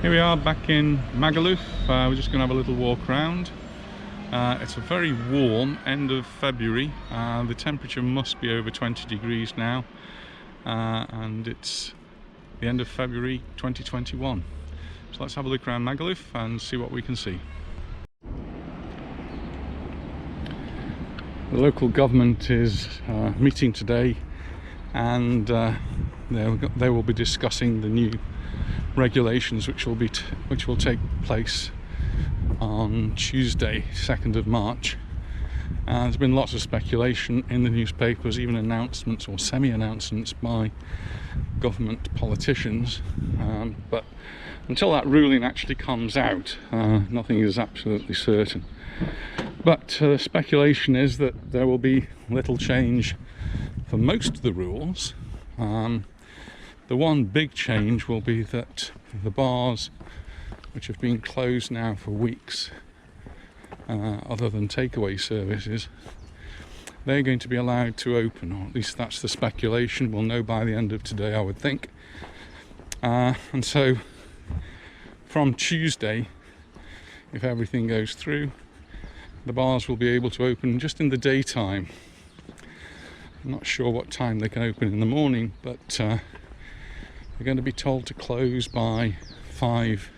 Here we are back in Magaluf. We're just going to have a little walk around. It's a very warm end of February. The temperature must be over 20 degrees now, and it's the end of February 2021. So let's have a look around Magaluf and see what we can see. The local government is meeting today, and they will be discussing the new regulations which will take place on Tuesday, 2nd of March. There's been lots of speculation in the newspapers, even announcements or semi-announcements by government politicians, but until that ruling actually comes out, nothing is absolutely certain. But speculation is that there will be little change for most of the rules. The one big change will be that the bars, which have been closed now for weeks, other than takeaway services, they're going to be allowed to open, or at least that's the speculation. We'll know by the end of today, I would think. And so from Tuesday, if everything goes through, the bars will be able to open just in the daytime. I'm not sure what time they can open in the morning, but they're going to be told to close by 5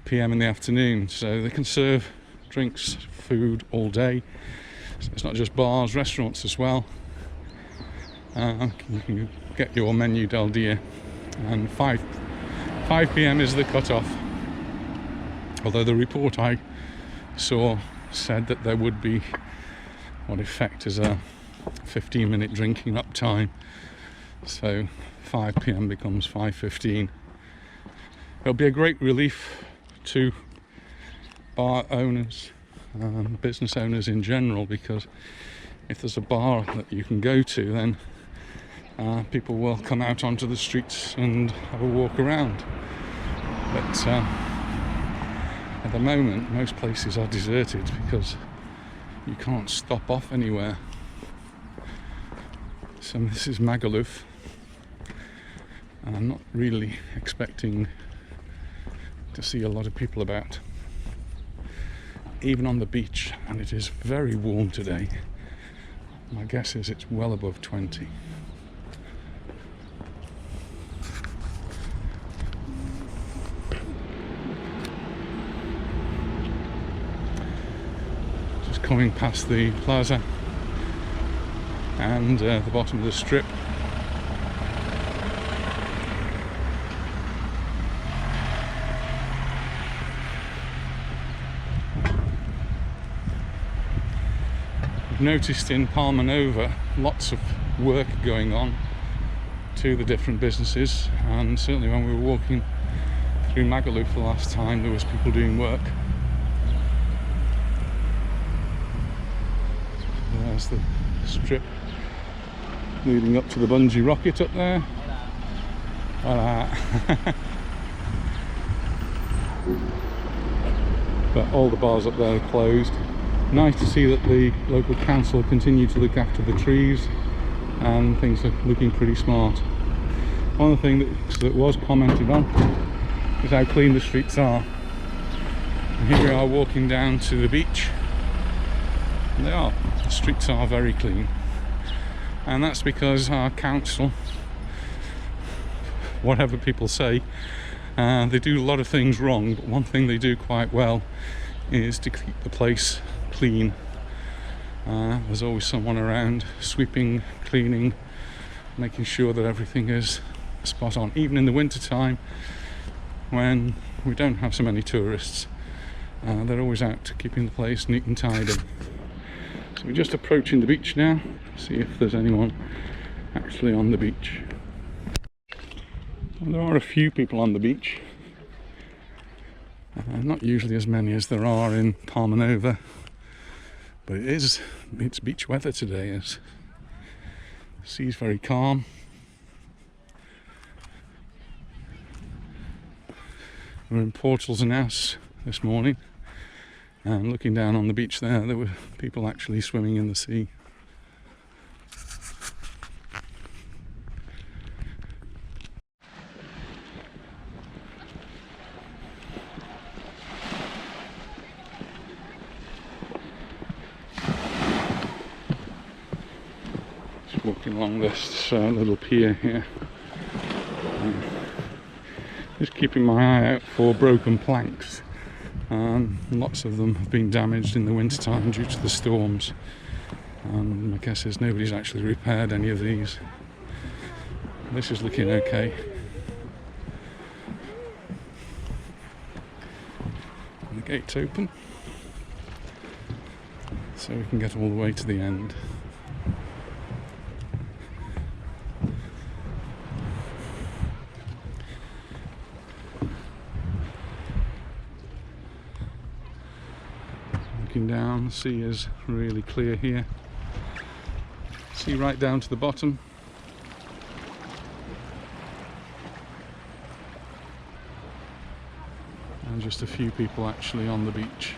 p.m. in the afternoon, so they can serve drinks, food all day. So it's not just bars, restaurants as well. You can get your menu del dia, and 5 p.m. is the cut-off. Although the report I saw said that there would be what effect is a 15-minute drinking up time, so 5 p.m. becomes 5:15. It'll be a great relief to bar owners, business owners in general, because if there's a bar that you can go to, then people will come out onto the streets and have a walk around. But at the moment, most places are deserted because you can't stop off anywhere. So this is Magaluf, and I'm not really expecting to see a lot of people about, even on the beach, and it is very warm today. My guess is it's well above 20. Just coming past the plaza and the bottom of the strip. I've noticed in Palma Nova lots of work going on to the different businesses, and certainly when we were walking through Magaluf the last time, there was people doing work. There's the strip leading up to the bungee rocket up there. But all the bars up there are closed. Nice to see that the local council continue to look after the trees, and things are looking pretty smart. One of the things that was commented on is how clean the streets are. And here we are walking down to the beach. And the streets are very clean. And that's because our council, whatever people say, they do a lot of things wrong, but one thing they do quite well is to keep the place clean. There's always someone around sweeping, cleaning, making sure that everything is spot on. Even in the winter time, when we don't have so many tourists, they're always out keeping the place neat and tidy. So we're just approaching the beach now, see if there's anyone actually on the beach. Well, there are a few people on the beach, not usually as many as there are in Palma Nova, but it's beach weather today. The sea's very calm. We're in Portals and House this morning, and looking down on the beach there were people actually swimming in the sea. walking along this little pier here. Just keeping my eye out for broken planks. Lots of them have been damaged in the wintertime due to the storms. My guess is nobody's actually repaired any of these. This is looking okay. And the gate's open, so we can get all the way to the end. Looking down, the sea is really clear here. See right down to the bottom. And just a few people actually on the beach.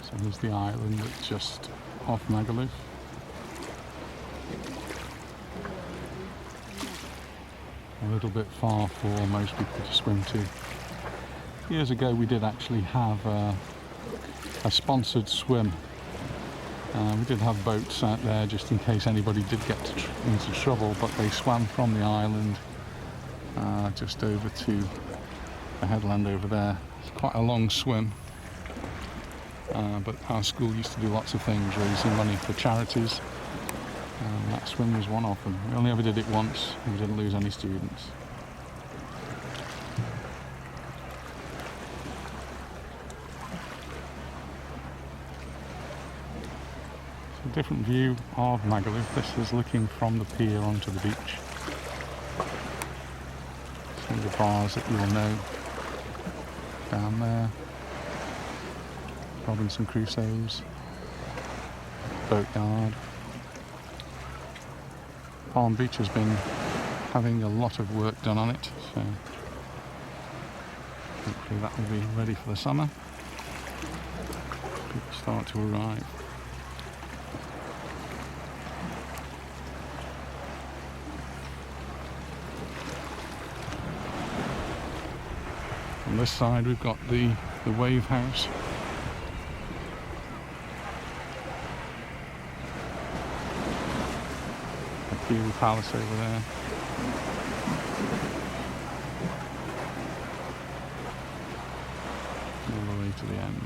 So there's the island that's just off Magaluf. A little bit far for most people to swim to. Years ago we did actually have a sponsored swim. We did have boats out there just in case anybody did get into trouble, but they swam from the island just over to the headland over there. It's quite a long swim. But our school used to do lots of things, raising money for charities, and that swim was one of them. We only ever did it once, and we didn't lose any students. It's a different view of Magaluf. This is looking from the pier onto the beach. Some of the bars that you'll know down there. Robinson Crusoe's, Boatyard. Palm Beach has been having a lot of work done on it, so hopefully that will be ready for the summer. People start to arrive. On this side we've got the wave house. The palace over there. All the way to the end.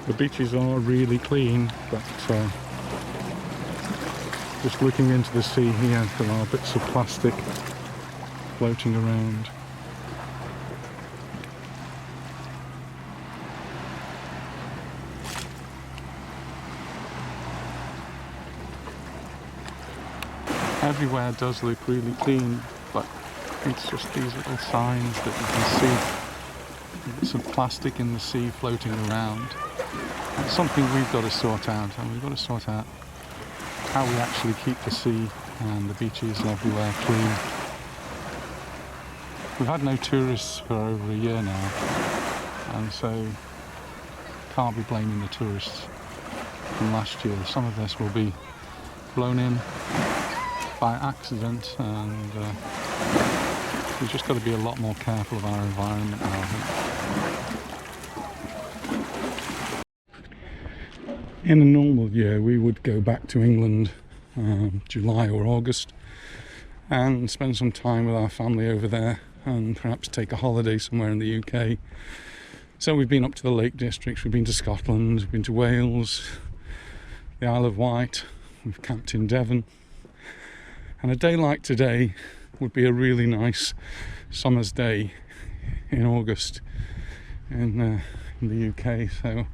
The beaches are really clean, but just looking into the sea here, there are bits of plastic floating around. Everywhere does look really clean, but it's just these little signs that you can see. Bits of plastic in the sea floating around. It's something we've got to sort out, and we've got to sort out how we actually keep the sea and the beaches everywhere clean. We've had no tourists for over a year now, and so can't be blaming the tourists from last year. Some of this will be blown in by accident, and we've just got to be a lot more careful of our environment now, I think. In a normal year we would go back to England July or August and spend some time with our family over there and perhaps take a holiday somewhere in the UK. So we've been up to the Lake Districts, we've been to Scotland, we've been to Wales, the Isle of Wight, we've camped in Devon. And a day like today would be a really nice summer's day in August in the UK. So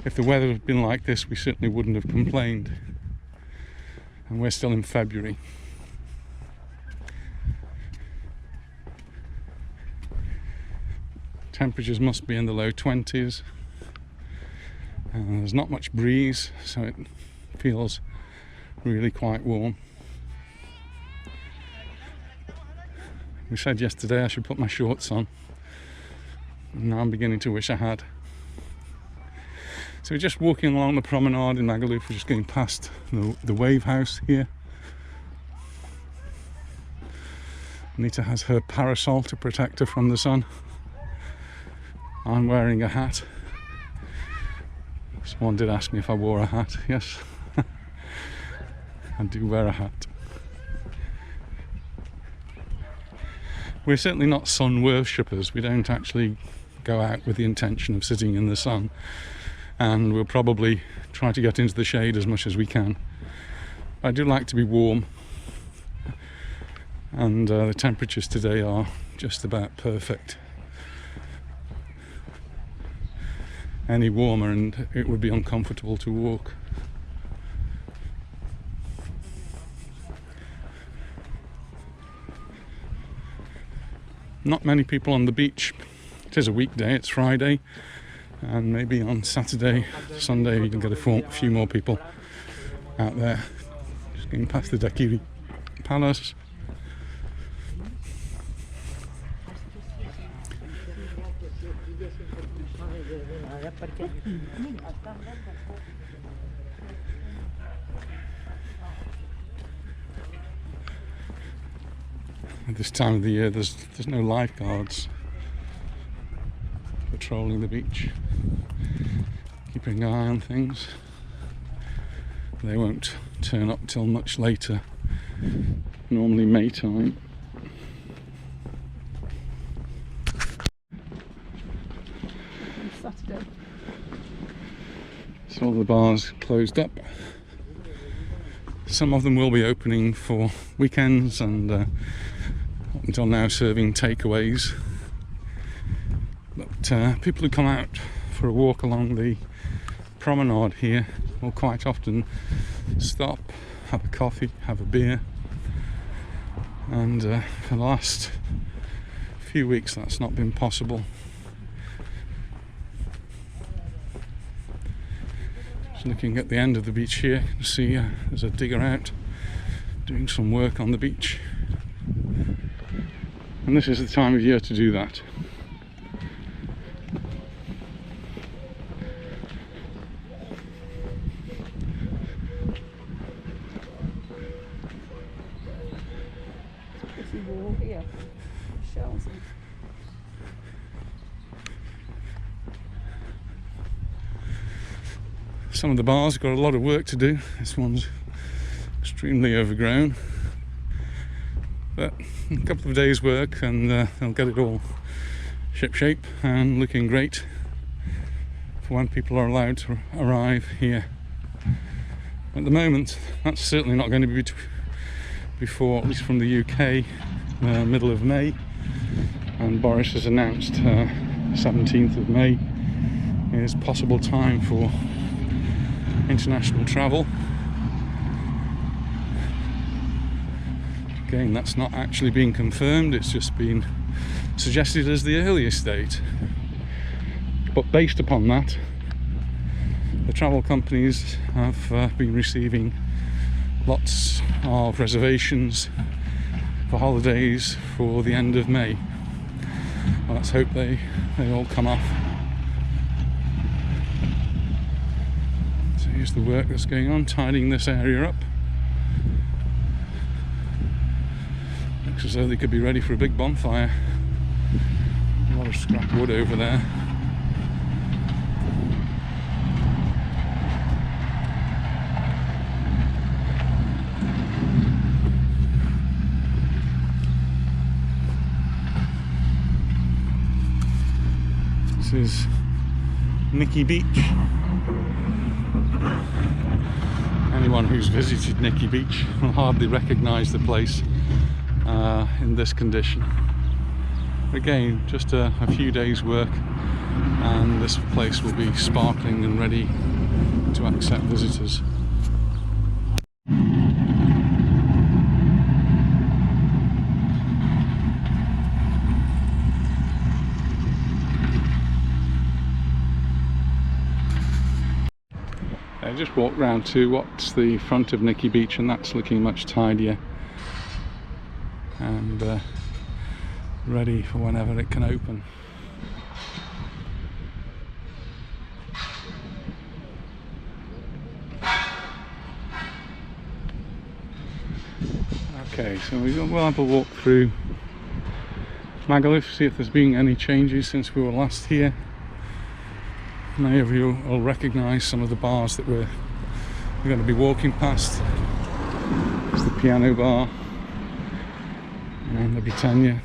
if the weather had been like this, we certainly wouldn't have complained. And we're still in February. Temperatures must be in the low 20s. And there's not much breeze, so it feels really quite warm. We said yesterday I should put my shorts on, Now I'm beginning to wish I had. So we're just walking along the promenade in Magaluf. We're just going past the wave house here. Anita has her parasol to protect her from the sun. I'm wearing a hat. Someone did ask me if I wore a hat. Yes, I do wear a hat. We're certainly not sun worshippers. We don't actually go out with the intention of sitting in the sun, and we'll probably try to get into the shade as much as we can. I do like to be warm, and the temperatures today are just about perfect. Any warmer and it would be uncomfortable to walk. Not many people on the beach. It is a weekday, it's Friday, and maybe on Saturday, Sunday you can get a few more people out there. Just getting past the Dakiri Palace. At this time of the year there's no lifeguards patrolling the beach, keeping an eye on things. They won't turn up till much later, normally May time. Saturday. So all the bars closed up. Some of them will be opening for weekends and up until now serving takeaways. But people who come out for a walk along the promenade here will quite often stop, have a coffee, have a beer, and for the last few weeks that's not been possible. Just looking at the end of the beach here, you can see there's a digger out doing some work on the beach, and this is the time of year to do that. Wall here, shells. Some of the bars have got a lot of work to do. This one's extremely overgrown, but a couple of days work and they'll get it all ship shape and looking great for when people are allowed to arrive here. At the moment that's certainly not going to be before, at least from the UK, middle of May, and Boris has announced 17th of May is possible time for international travel. Again, that's not actually being confirmed, it's just been suggested as the earliest date. But based upon that, the travel companies have been receiving lots of reservations for holidays for the end of May. Well, let's hope they all come off. So here's the work that's going on, tidying this area up. Looks as though they could be ready for a big bonfire. A lot of scrap wood over there. This is Nikki Beach. Anyone who's visited Nikki Beach will hardly recognise the place in this condition. Again, just a few days work and this place will be sparkling and ready to accept visitors. I just walked round to what's the front of Nikki Beach, and that's looking much tidier and ready for whenever it can open. Okay, so we'll have a walk through Magaluf, see if there's been any changes since we were last here. Many of you will recognise some of the bars that we're going to be walking past. There's the Piano Bar and the Britannia.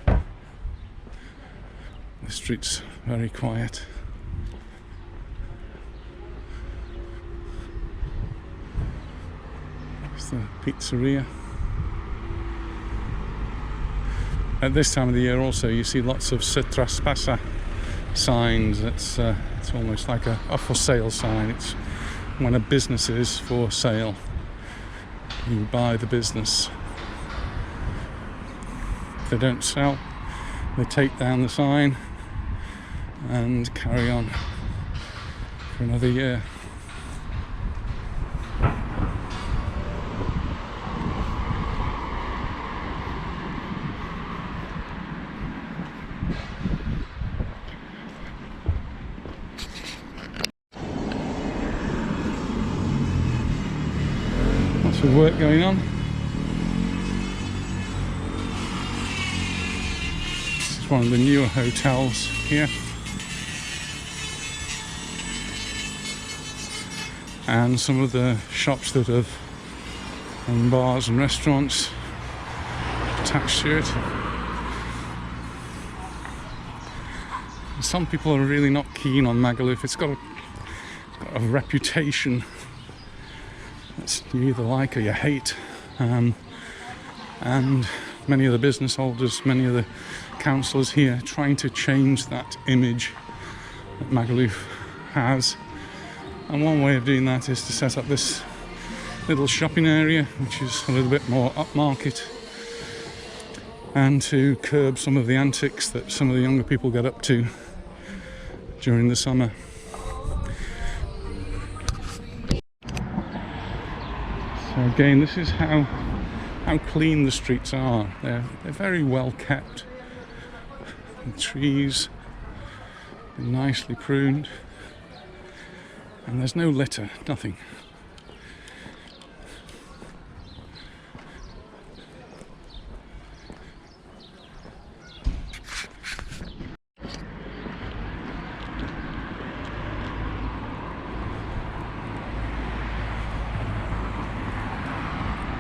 The street's very quiet. There's the pizzeria. At this time of the year also you see lots of se traspasa signs. It's almost like a for sale sign. It's when a business is for sale, you buy the business. If they don't sell, they take down the sign and carry on for another year. Lots of work going on. This is one of the newer hotels here. And some of the shops that have, and bars and restaurants attached to it. And some people are really not keen on Magaluf. It's got a reputation that you either like or you hate, and many of the business holders, many of the councillors here are trying to change that image that Magaluf has. And one way of doing that is to set up this little shopping area, which is a little bit more upmarket, and to curb some of the antics that some of the younger people get up to during the summer. So again, this is how clean the streets are. They're very well kept. The trees are nicely pruned. And there's no litter, nothing.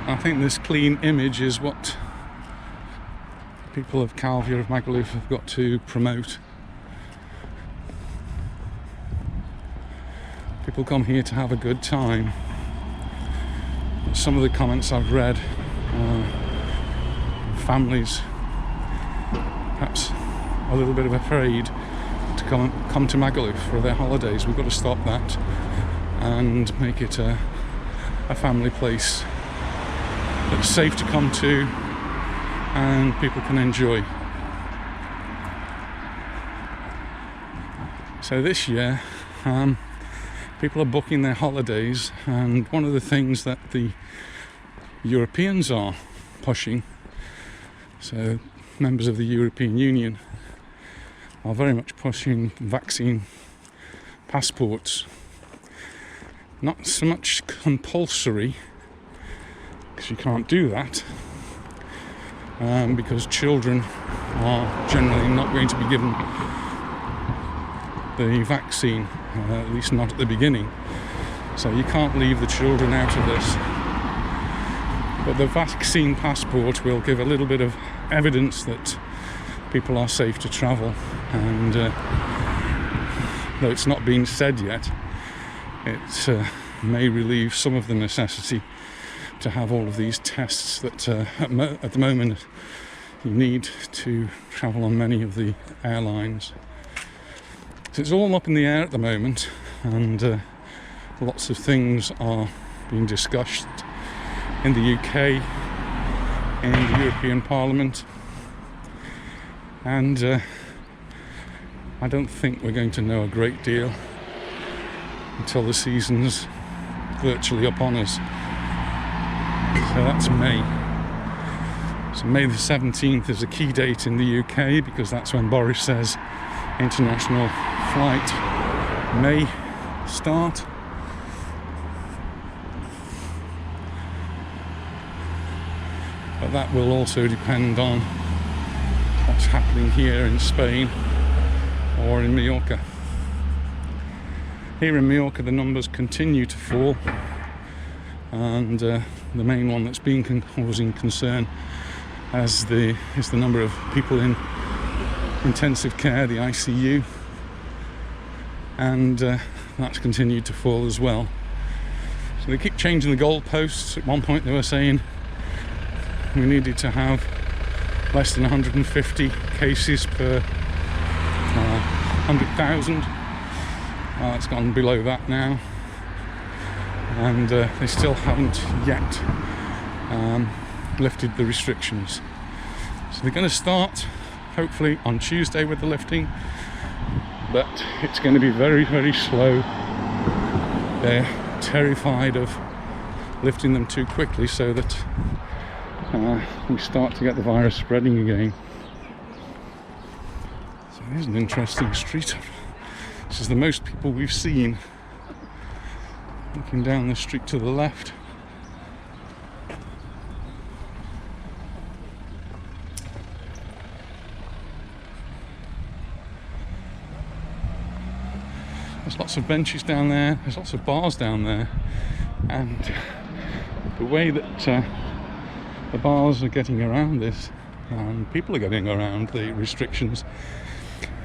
I think this clean image is what people of Calvia of Magaluf have got to promote. People come here to have a good time. Some of the comments I've read, families perhaps a little bit of afraid to come to Magaluf for their holidays. We've got to stop that and make it a family place that's safe to come to and people can enjoy. So this year, people are booking their holidays, and one of the things that the Europeans are pushing, so members of the European Union are very much pushing vaccine passports. Not so much compulsory, because you can't do that, because children are generally not going to be given the vaccine, at least not at the beginning, so you can't leave the children out of this. But the vaccine passport will give a little bit of evidence that people are safe to travel, and though it's not been said yet, it may relieve some of the necessity to have all of these tests that at the moment you need to travel on many of the airlines. So it's all up in the air at the moment, and lots of things are being discussed in the UK, in the European Parliament, and I don't think we're going to know a great deal until the season's virtually upon us. So that's May. So May the 17th is a key date in the UK, because that's when Boris says international flight may start. but that will also depend on what's happening here in Spain or in Mallorca. Here in Mallorca the numbers continue to fall, and the main one that's been causing concern is the number of people in intensive care, the ICU, and that's continued to fall as well. So they keep changing the goalposts. At one point they were saying we needed to have less than 150 cases per 100,000. It's gone below that now, and they still haven't yet lifted the restrictions. So they're going to start hopefully on Tuesday with the lifting, but it's going to be very, very slow. They're terrified of lifting them too quickly so that we start to get the virus spreading again. So here's an interesting street. This is the most people we've seen. Looking down the street to the left. There's lots of benches down there, there's lots of bars down there, and the way that the bars are getting around this, and people are getting around the restrictions,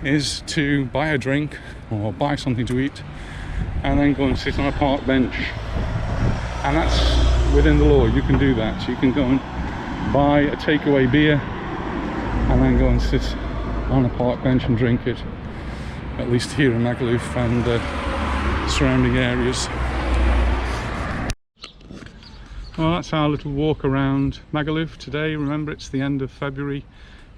is to buy a drink or buy something to eat and then go and sit on a park bench. And that's within the law, you can do that. So you can go and buy a takeaway beer and then go and sit on a park bench and drink it, at least here in Magaluf and surrounding areas. Well, that's our little walk around Magaluf today. Remember, it's the end of February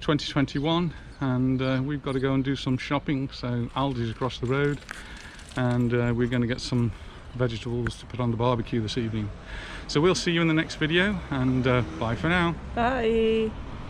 2021, and we've got to go and do some shopping. So Aldi's across the road, and we're going to get some vegetables to put on the barbecue this evening. So we'll see you in the next video, and bye for now. Bye.